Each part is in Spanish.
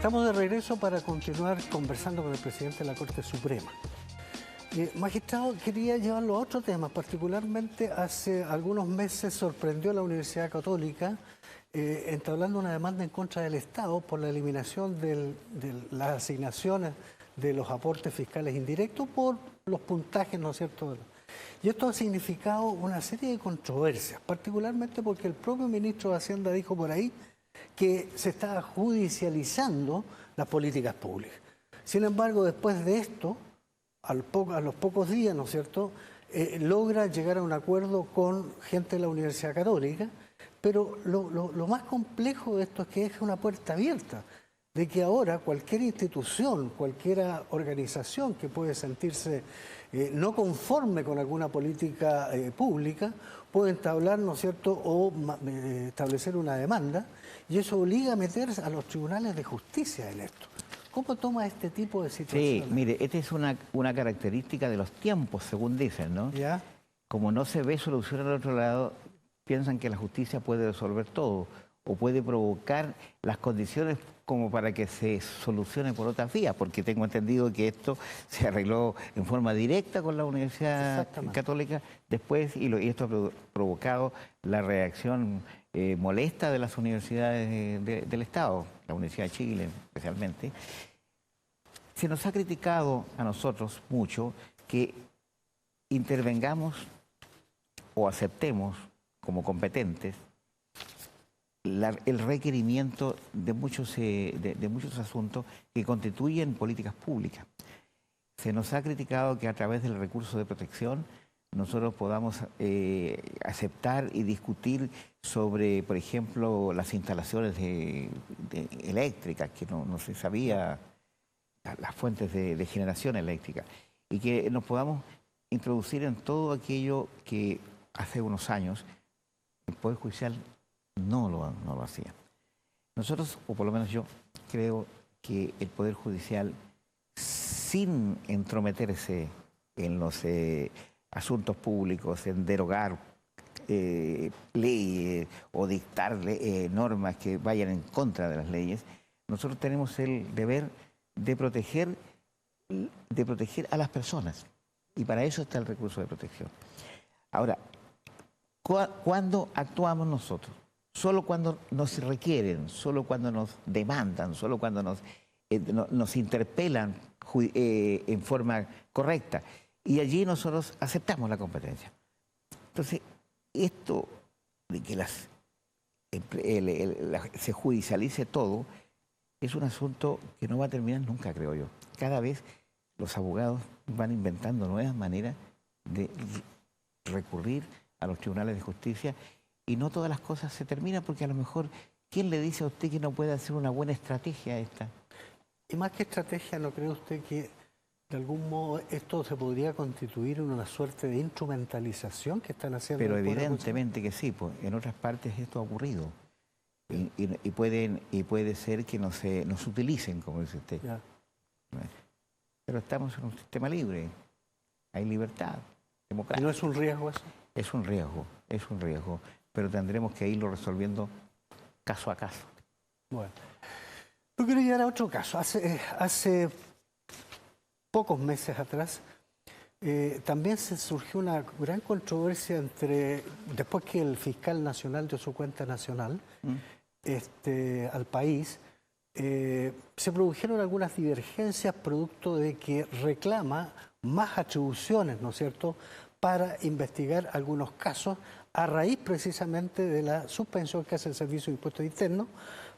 Estamos de regreso para continuar conversando con el presidente de la Corte Suprema. Magistrado, quería llevarlo a otro tema. Particularmente hace algunos meses sorprendió a la Universidad Católica entablando una demanda en contra del Estado por la eliminación de las asignaciones de los aportes fiscales indirectos por los puntajes, ¿no es cierto? Y esto ha significado una serie de controversias, particularmente porque el propio ministro de Hacienda dijo por ahí que se está judicializando las políticas públicas. Sin embargo, después de esto, a los pocos días, ¿no es cierto?, logra llegar a un acuerdo con gente de la Universidad Católica, pero lo más complejo de esto es que deja una puerta abierta, de que ahora cualquier institución, cualquier organización que puede sentirse no conforme con alguna política pública, puede entablar, ¿no es cierto?, o establecer una demanda, y eso obliga a meter a los tribunales de justicia en esto. ¿Cómo toma este tipo de situaciones? Sí, mire, esta es una característica de los tiempos, según dicen, ¿no? ¿Ya? Como no se ve solución al otro lado, piensan que la justicia puede resolver todo o puede provocar las condiciones como para que se solucione por otras vías, porque tengo entendido que esto se arregló en forma directa con la Universidad Católica después y esto ha provocado la reacción molesta de las universidades del Estado, la Universidad de Chile especialmente. Se nos ha criticado a nosotros mucho que intervengamos o aceptemos como competentes el requerimiento de muchos asuntos que constituyen políticas públicas. Se nos ha criticado que a través del recurso de protección nosotros podamos aceptar y discutir sobre, por ejemplo, las instalaciones eléctricas, que no se sabía, las fuentes de generación eléctrica, y que nos podamos introducir en todo aquello que hace unos años el Poder Judicial no lo hacía. Nosotros, o por lo menos yo, creo que el Poder Judicial, sin entrometerse en los asuntos públicos, en derogar leyes o dictar normas que vayan en contra de las leyes, nosotros tenemos el deber de proteger a las personas. Y para eso está el recurso de protección. Ahora, ¿cuándo actuamos nosotros? Solo cuando nos requieren, solo cuando nos demandan, solo cuando nos interpelan en forma correcta. Y allí nosotros aceptamos la competencia. Entonces, esto de que se judicialice todo es un asunto que no va a terminar nunca, creo yo. Cada vez los abogados van inventando nuevas maneras de recurrir a los tribunales de justicia y no todas las cosas se terminan porque a lo mejor, ¿quién le dice a usted que no puede hacer una buena estrategia esta? Y más que estrategia, ¿no cree usted que de algún modo esto se podría constituir en una suerte de instrumentalización que están haciendo? Pero evidentemente que sí, pues en otras partes esto ha ocurrido. Y puede ser que nos utilicen, como dice usted. Ya. Pero estamos en un sistema libre, hay libertad, democracia. ¿Y no es un riesgo eso? Es un riesgo, pero tendremos que irlo resolviendo caso a caso. Bueno, yo quiero llegar a otro caso. Hace pocos meses atrás también se surgió una gran controversia después que el fiscal nacional dio su cuenta nacional al país, se produjeron algunas divergencias producto de que reclama más atribuciones, ¿no es cierto?, para investigar algunos casos a raíz precisamente de la suspensión que hace el Servicio de Impuestos Internos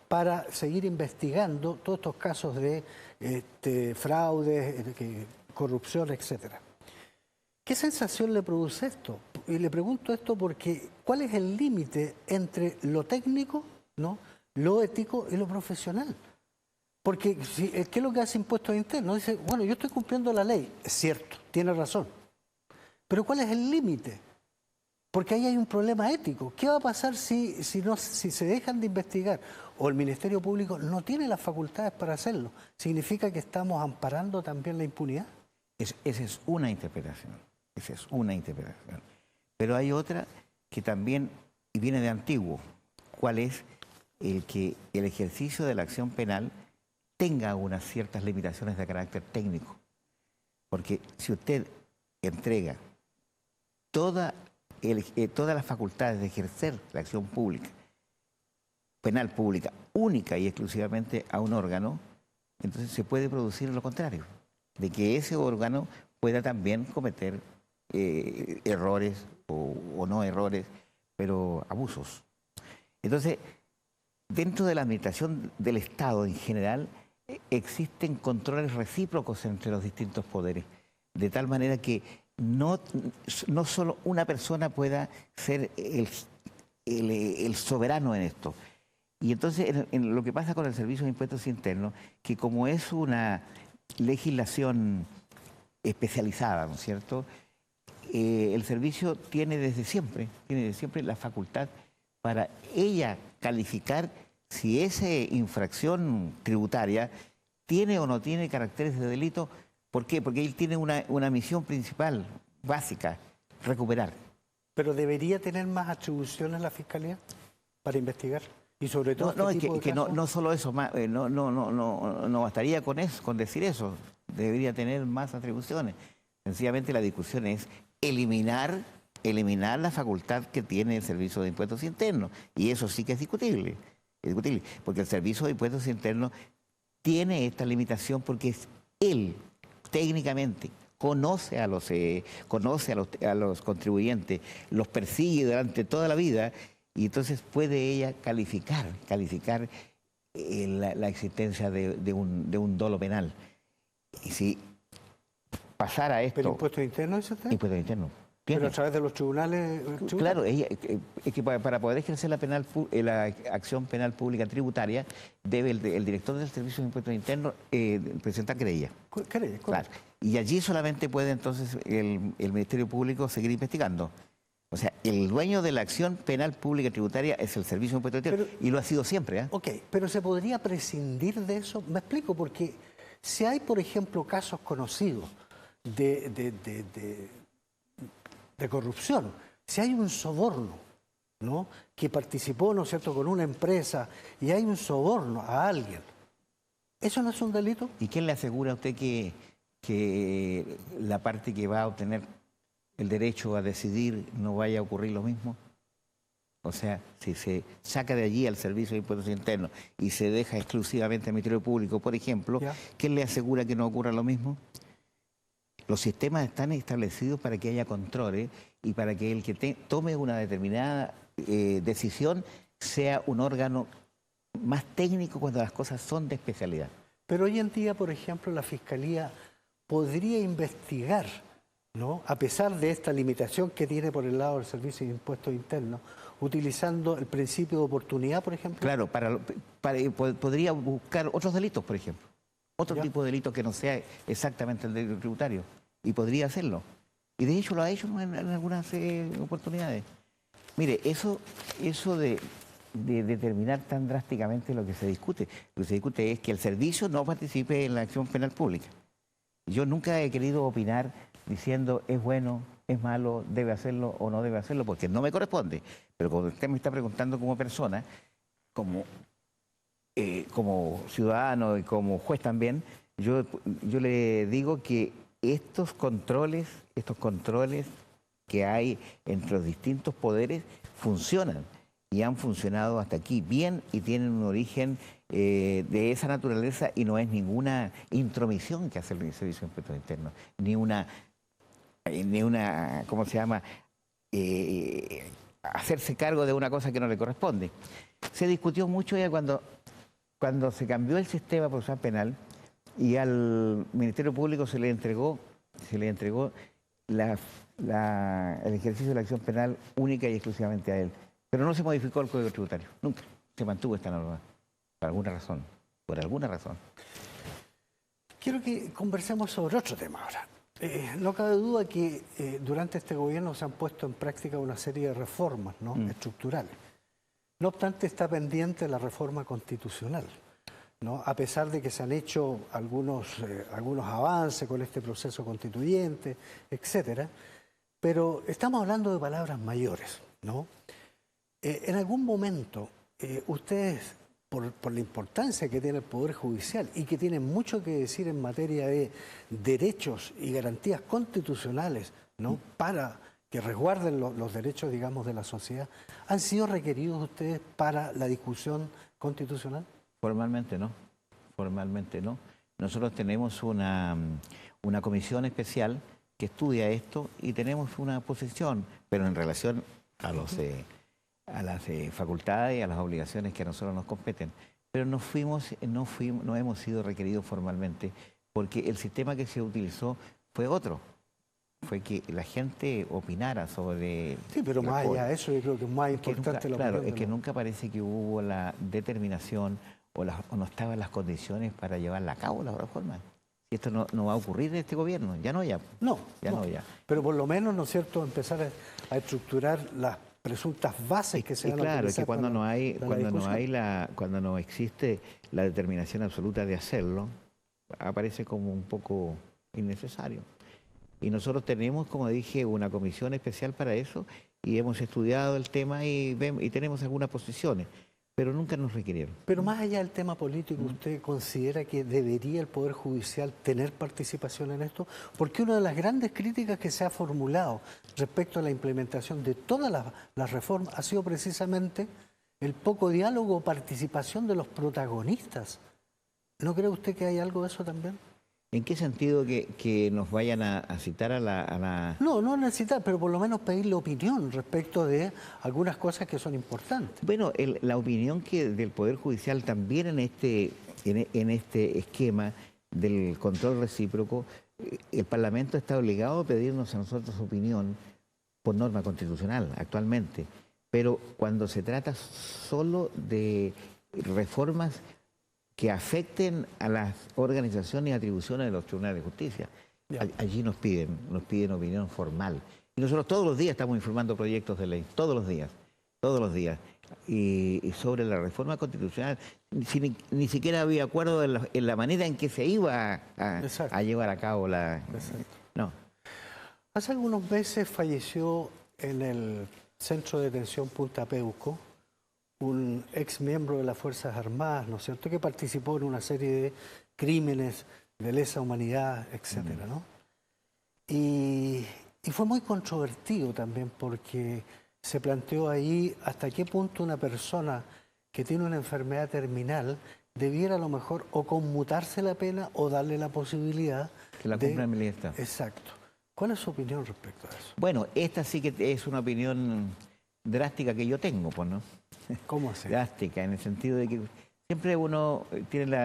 para seguir investigando todos estos casos de fraudes, corrupción, etcétera. ¿Qué sensación le produce esto? Y le pregunto esto porque ¿cuál es el límite entre lo técnico, ¿no?, lo ético y lo profesional? Porque ¿qué es lo que hace Impuestos Internos? Dice, bueno, yo estoy cumpliendo la ley. Es cierto, tiene razón. Pero ¿cuál es el límite? Porque ahí hay un problema ético. ¿Qué va a pasar si se dejan de investigar o el Ministerio Público no tiene las facultades para hacerlo? ¿Significa que estamos amparando también la impunidad? Esa es una interpretación. Pero hay otra que también viene de antiguo. ¿Cuál es? El que el ejercicio de la acción penal tenga unas ciertas limitaciones de carácter técnico. Porque si usted entrega todas las facultades de ejercer la acción pública, penal pública, única y exclusivamente a un órgano, entonces se puede producir lo contrario, de que ese órgano pueda también cometer errores o no errores, pero abusos. Entonces, dentro de la administración del Estado en general, existen controles recíprocos entre los distintos poderes, de tal manera que no solo una persona pueda ser el soberano en esto. Y entonces, en lo que pasa con el Servicio de Impuestos Internos, que como es una legislación especializada, ¿no es cierto?, el servicio tiene desde siempre la facultad para ella calificar si esa infracción tributaria tiene o no tiene caracteres de delito. ¿Por qué? Porque él tiene una misión principal, básica, recuperar. ¿Pero debería tener más atribuciones la Fiscalía para investigar? Y sobre todo no solo eso, no bastaría con eso, con decir eso. Debería tener más atribuciones. Sencillamente la discusión es eliminar la facultad que tiene el Servicio de Impuestos Internos. Y eso sí que es discutible. Porque el Servicio de Impuestos Internos tiene esta limitación porque él técnicamente conoce a los contribuyentes, los persigue durante toda la vida y entonces puede ella calificar la existencia de un dolo penal. Y si pasara esto... ¿Pero impuestos internos eso está? Impuestos internos. ¿Pero a través de los tribunales? Claro, es que para poder ejercer la acción penal pública tributaria, debe el director del Servicio de Impuestos Internos presentar querella. Querella, claro. Y allí solamente puede entonces el Ministerio Público seguir investigando. O sea, el dueño de la acción penal pública tributaria es el Servicio de Impuestos Internos, y lo ha sido siempre. Ok, pero ¿se podría prescindir de eso? Me explico, porque si hay, por ejemplo, casos conocidos de corrupción, si hay un soborno, ¿no?, que participó, ¿no es cierto?, con una empresa y hay un soborno a alguien, ¿eso no es un delito? ¿Y quién le asegura a usted que la parte que va a obtener el derecho a decidir no vaya a ocurrir lo mismo? O sea, si se saca de allí al Servicio de Impuestos Internos y se deja exclusivamente al Ministerio Público, por ejemplo, ¿quién le asegura que no ocurra lo mismo? Los sistemas están establecidos para que haya controles y para que el que tome una determinada decisión sea un órgano más técnico cuando las cosas son de especialidad. Pero hoy en día, por ejemplo, la Fiscalía podría investigar, ¿no?, a pesar de esta limitación que tiene por el lado del Servicio de Impuestos Internos, utilizando el principio de oportunidad, por ejemplo. Claro, podría buscar otros delitos, por ejemplo. Otro tipo de delito que no sea exactamente el delito tributario. Y podría hacerlo. Y de hecho lo ha hecho en algunas oportunidades. Mire, eso de determinar tan drásticamente lo que se discute es que el servicio no participe en la acción penal pública. Yo nunca he querido opinar diciendo es bueno, es malo, debe hacerlo o no debe hacerlo, porque no me corresponde. Pero como usted me está preguntando como persona, como ciudadano y como juez también, yo le digo que estos controles que hay entre los distintos poderes funcionan y han funcionado hasta aquí bien y tienen un origen de esa naturaleza y no es ninguna intromisión que hace el Servicio de Impuestos Internos, ni una ¿cómo se llama?, hacerse cargo de una cosa que no le corresponde. Se discutió mucho ya cuando se cambió el sistema procesal penal y al Ministerio Público se le entregó el ejercicio de la acción penal única y exclusivamente a él. Pero no se modificó el Código Tributario, nunca. Se mantuvo esta norma, por alguna razón. Quiero que conversemos sobre otro tema ahora. No cabe duda que durante este gobierno se han puesto en práctica una serie de reformas, ¿no?, estructurales. No obstante, está pendiente la reforma constitucional, ¿no?, a pesar de que se han hecho algunos avances con este proceso constituyente, etcétera. Pero estamos hablando de palabras mayores, ¿no? En algún momento ustedes por la importancia que tiene el Poder Judicial y que tiene mucho que decir en materia de derechos y garantías constitucionales, ¿no? Para que resguarden los derechos, digamos, de la sociedad, ¿han sido requeridos ustedes para la discusión constitucional? Formalmente no, formalmente no. Nosotros tenemos una comisión especial que estudia esto y tenemos una posición, pero en relación a las facultades y a las obligaciones que a nosotros nos competen. Pero no hemos sido requeridos formalmente porque el sistema que se utilizó fue otro. Fue que la gente opinara sobre... Sí, pero más allá de eso, yo creo que es más importante la opinión. Claro, es que nunca parece que hubo la determinación o no estaban las condiciones para llevarla a cabo la reforma. Y esto no va a ocurrir en este gobierno, ya no ya. No, no. Pero por lo menos, ¿no es cierto?, empezar a estructurar las presuntas bases que se van a utilizar. Claro, es que cuando no existe la determinación absoluta de hacerlo, aparece como un poco innecesario. Y nosotros tenemos, como dije, una comisión especial para eso y hemos estudiado el tema y tenemos algunas posiciones, pero nunca nos requirieron. Pero más allá del tema político, ¿usted considera que debería el Poder Judicial tener participación en esto? Porque una de las grandes críticas que se ha formulado respecto a la implementación de todas las reformas ha sido precisamente el poco diálogo o participación de los protagonistas. ¿No cree usted que hay algo de eso también? ¿En qué sentido que nos vayan a citar a la...? No necesitar, pero por lo menos pedirle opinión respecto de algunas cosas que son importantes. Bueno, la opinión del Poder Judicial también en este esquema del control recíproco, el Parlamento está obligado a pedirnos a nosotros opinión por norma constitucional actualmente, pero cuando se trata solo de reformas que afecten a las organizaciones y atribuciones de los tribunales de justicia. Allí nos piden opinión formal. Y nosotros todos los días estamos informando proyectos de ley, todos los días. Y sobre la reforma constitucional, ni siquiera había acuerdo en la manera en que se iba a llevar a cabo la... Exacto. No. Hace algunos meses falleció en el centro de detención Punta Peuco un ex miembro de las Fuerzas Armadas, ¿no es cierto?, que participó en una serie de crímenes de lesa humanidad, etcétera, ¿no? Y fue muy controvertido también porque se planteó ahí hasta qué punto una persona que tiene una enfermedad terminal debiera a lo mejor o conmutarse la pena o darle la posibilidad que la cumpla en libertad. Exacto. ¿Cuál es su opinión respecto a eso? Bueno, esta sí que es una opinión drástica que yo tengo, pues, ¿no? ¿Cómo así? Drástica, en el sentido de que siempre uno tiene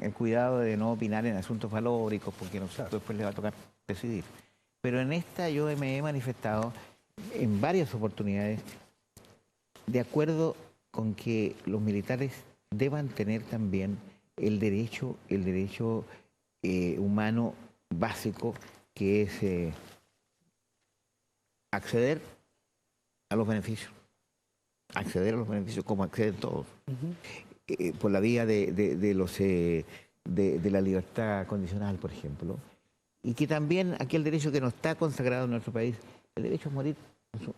el cuidado de no opinar en asuntos valóricos, porque después le va a tocar decidir. Pero en esta yo me he manifestado en varias oportunidades de acuerdo con que los militares deban tener también el derecho humano básico, que es acceder a los beneficios. Acceder a los beneficios como acceden todos. Por la vía de la libertad condicional, por ejemplo. Y que también aquel derecho que no está consagrado en nuestro país, el derecho a morir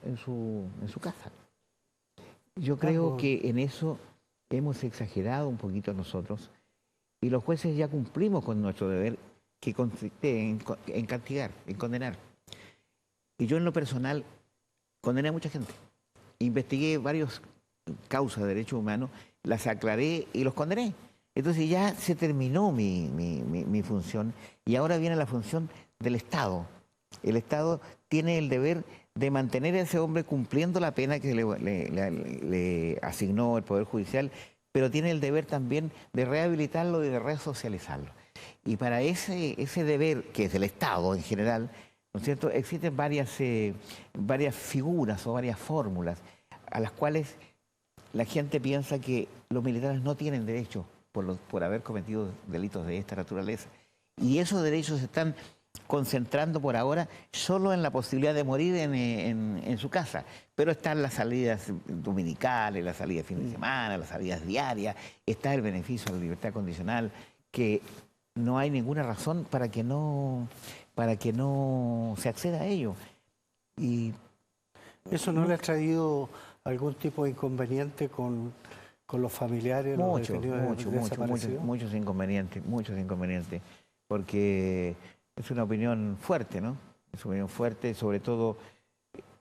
en su casa. Yo creo que en eso hemos exagerado un poquito nosotros y los jueces ya cumplimos con nuestro deber, que consiste en castigar, en condenar. Y yo en lo personal condené a mucha gente. Investigué varias causas de derechos humanos, las aclaré y los condené. Entonces ya se terminó mi función y ahora viene la función del Estado. El Estado tiene el deber de mantener a ese hombre cumpliendo la pena que le asignó el Poder Judicial, pero tiene el deber también de rehabilitarlo y de resocializarlo. Y para ese deber, que es del Estado en general, ¿no es cierto?, existen varias figuras o varias fórmulas a las cuales la gente piensa que los militares no tienen derecho por haber cometido delitos de esta naturaleza. Y esos derechos se están concentrando por ahora solo en la posibilidad de morir en su casa. Pero están las salidas dominicales, las salidas de fin de semana, las salidas diarias, está el beneficio de la libertad condicional, que no hay ninguna razón para que no se acceda a ello. Y ¿eso no le ha traído algún tipo de inconveniente con con los familiares de los detenidos desaparecidos? Muchos inconvenientes, porque es una opinión fuerte, ¿no? Es una opinión fuerte, sobre todo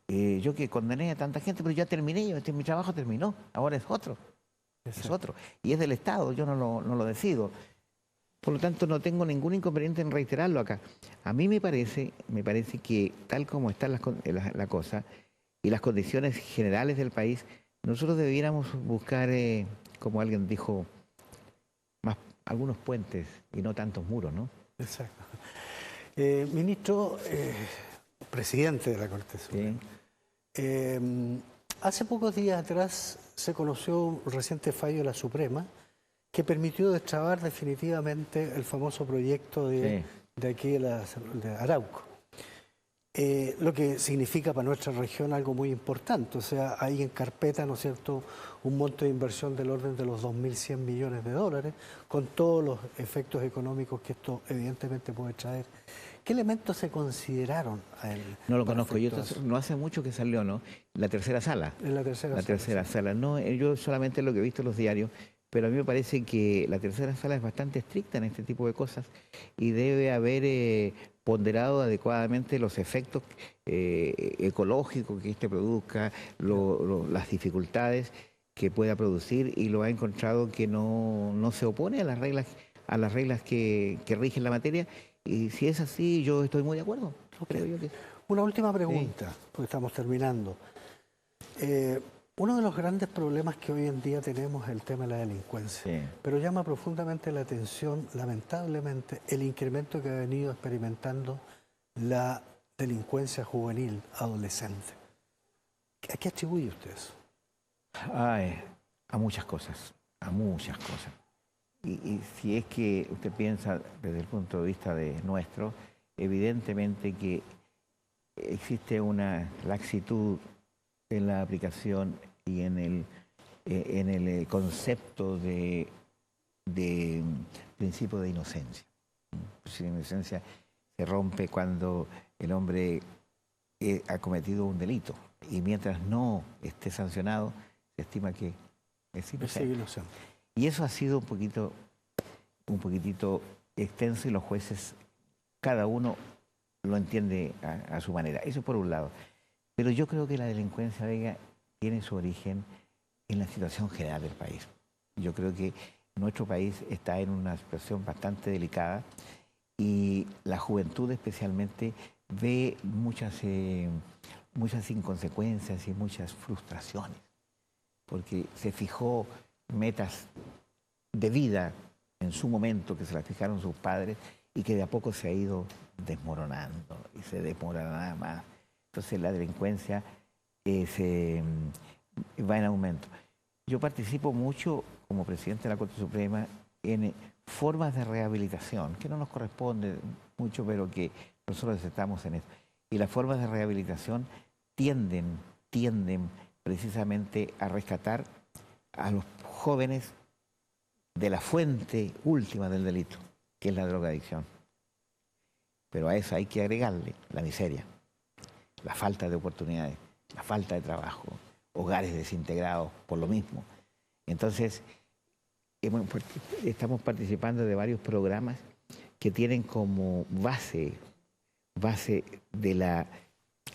yo que condené a tanta gente, pero ya terminé, mi trabajo terminó, ahora es otro. Exacto. Es otro. Y es del Estado, yo no lo decido. Por lo tanto, no tengo ningún inconveniente en reiterarlo acá. A mí me parece que tal como está la cosa y las condiciones generales del país, nosotros debiéramos buscar, como alguien dijo, algunos puentes y no tantos muros, ¿no? Exacto. Ministro, presidente de la Corte Suprema, sí. Hace pocos días atrás se conoció un reciente fallo de la Suprema que permitió destrabar definitivamente el famoso proyecto de aquí de Arauco. Lo que significa para nuestra región algo muy importante. O sea, hay en carpeta, ¿no es cierto?, un monto de inversión del orden de los 2.100 millones de dólares, con todos los efectos económicos que esto evidentemente puede traer. ¿Qué elementos se consideraron a él? No lo conozco, no hace mucho que salió, ¿no? La tercera sala. En la tercera sala. No, yo solamente lo que he visto en los diarios, pero a mí me parece que la tercera sala es bastante estricta en este tipo de cosas y debe haber ponderado adecuadamente los efectos ecológicos que este produzca, las dificultades que pueda producir, y lo ha encontrado que no se opone a las reglas que rigen la materia. Y si es así, yo estoy muy de acuerdo. Creo yo que... Una última pregunta, porque estamos terminando. Uno de los grandes problemas que hoy en día tenemos es el tema de la delincuencia, pero llama profundamente la atención, lamentablemente, el incremento que ha venido experimentando la delincuencia juvenil, adolescente. ¿A qué atribuye usted eso? A muchas cosas, Y si es que usted piensa desde el punto de vista de nuestro, evidentemente que existe una laxitud en la aplicación y en el concepto de principio de inocencia. La inocencia se rompe cuando el hombre ha cometido un delito, y mientras no esté sancionado, se estima que es inocente. Y eso ha sido un poquitito extenso, y los jueces, cada uno lo entiende a su manera. Eso por un lado. Pero yo creo que la delincuencia, Vega, tiene su origen en la situación general del país. Yo creo que nuestro país está en una situación bastante delicada, y la juventud especialmente ve muchas inconsecuencias y muchas frustraciones, porque se fijó metas de vida en su momento que se las fijaron sus padres y que de a poco se ha ido desmoronando y se desmorona nada más. Entonces la delincuencia va en aumento. Yo participo mucho como presidente de la Corte Suprema en formas de rehabilitación, que no nos corresponde mucho, pero que nosotros estamos en eso. Y las formas de rehabilitación tienden precisamente a rescatar a los jóvenes de la fuente última del delito, que es la drogadicción. Pero a eso hay que agregarle la miseria, la falta de oportunidades, la falta de trabajo, hogares desintegrados por lo mismo. Entonces, estamos participando de varios programas que tienen como base de la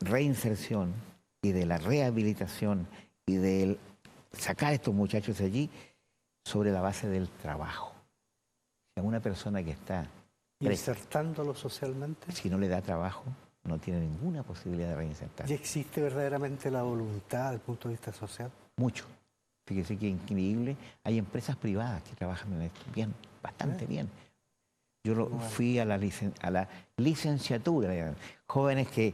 reinserción y de la rehabilitación y de sacar a estos muchachos de allí sobre la base del trabajo. Si a una persona que está insertándolo socialmente, si no le da trabajo, no tiene ninguna posibilidad de reinsertar. ¿Y existe verdaderamente la voluntad desde el punto de vista social? Mucho. Fíjese que increíble. Hay empresas privadas que trabajan en esto bien, bastante bien. Yo fui a la licenciatura, jóvenes que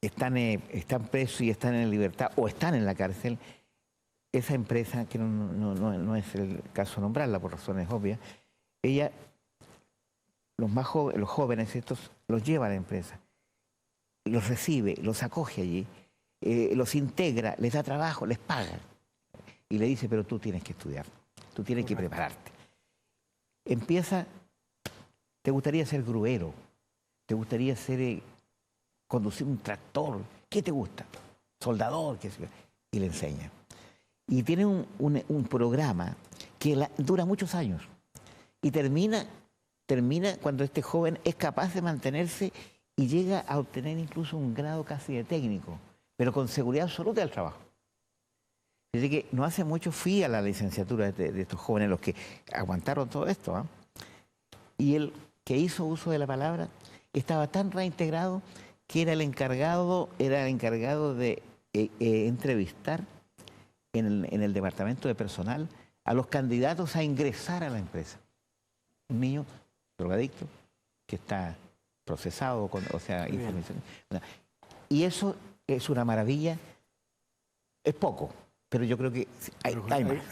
están presos y están en libertad o están en la cárcel. Esa empresa, que no es el caso nombrarla por razones obvias, ella, los jóvenes estos, los lleva a la empresa, los recibe, los acoge allí, los integra, les da trabajo, les paga. Y le dice, pero tú tienes que estudiar, tú tienes que prepararte. Empieza, ¿te gustaría ser gruero? ¿Te gustaría conducir un tractor? ¿Qué te gusta? Soldador, qué sé yo. Y le enseña. y tiene un programa que dura muchos años y termina cuando este joven es capaz de mantenerse y llega a obtener incluso un grado casi de técnico, pero con seguridad absoluta del trabajo. Así que no hace mucho fui a la licenciatura de estos jóvenes, los que aguantaron todo esto, ¿ah? Y el que hizo uso de la palabra estaba tan reintegrado que era el encargado de entrevistar en el departamento de personal a los candidatos a ingresar a la empresa. Un niño drogadicto que está procesado, información. Y eso es una maravilla. Es poco, pero yo creo que hay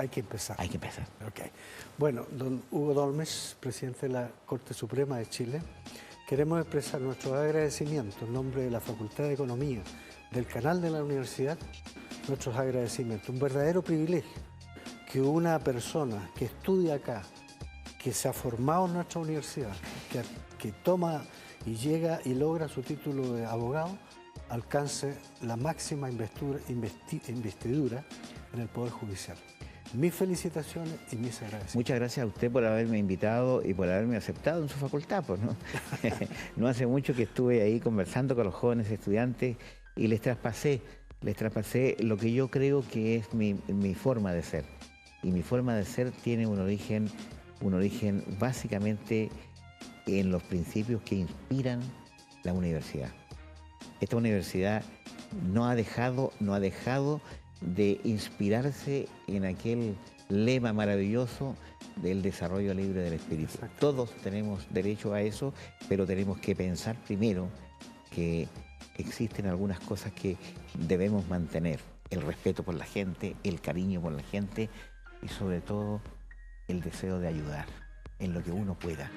que empezar. Hay que empezar. Okay. Bueno, don Hugo Dolmes, presidente de la Corte Suprema de Chile, queremos expresar nuestro agradecimiento en nombre de la Facultad de Economía del Canal de la Universidad, nuestros agradecimientos. Un verdadero privilegio que una persona que estudia acá, que se ha formado en nuestra universidad, que toma y llega y logra su título de abogado, alcance la máxima investidura en el Poder Judicial. Mis felicitaciones y mis agradecimientos. Muchas gracias a usted por haberme invitado y por haberme aceptado en su facultad, pues, ¿no? No hace mucho que estuve ahí conversando con los jóvenes estudiantes y les traspasé lo que yo creo que es mi forma de ser. Y mi forma de ser tiene un origen básicamente en los principios que inspiran la universidad. Esta universidad no ha dejado de inspirarse en aquel lema maravilloso del desarrollo libre del espíritu. Exacto. Todos tenemos derecho a eso, pero tenemos que pensar primero que existen algunas cosas que debemos mantener. El respeto por la gente, el cariño por la gente y sobre todo el deseo de ayudar en lo que uno pueda,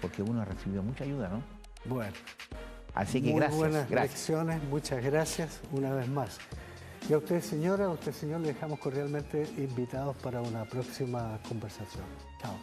porque uno ha recibido mucha ayuda, ¿no? Bueno. Así que muy gracias. Buenas lecciones, muchas gracias una vez más. Y a usted, señora, a usted, señor, le dejamos cordialmente invitados para una próxima conversación. Chao.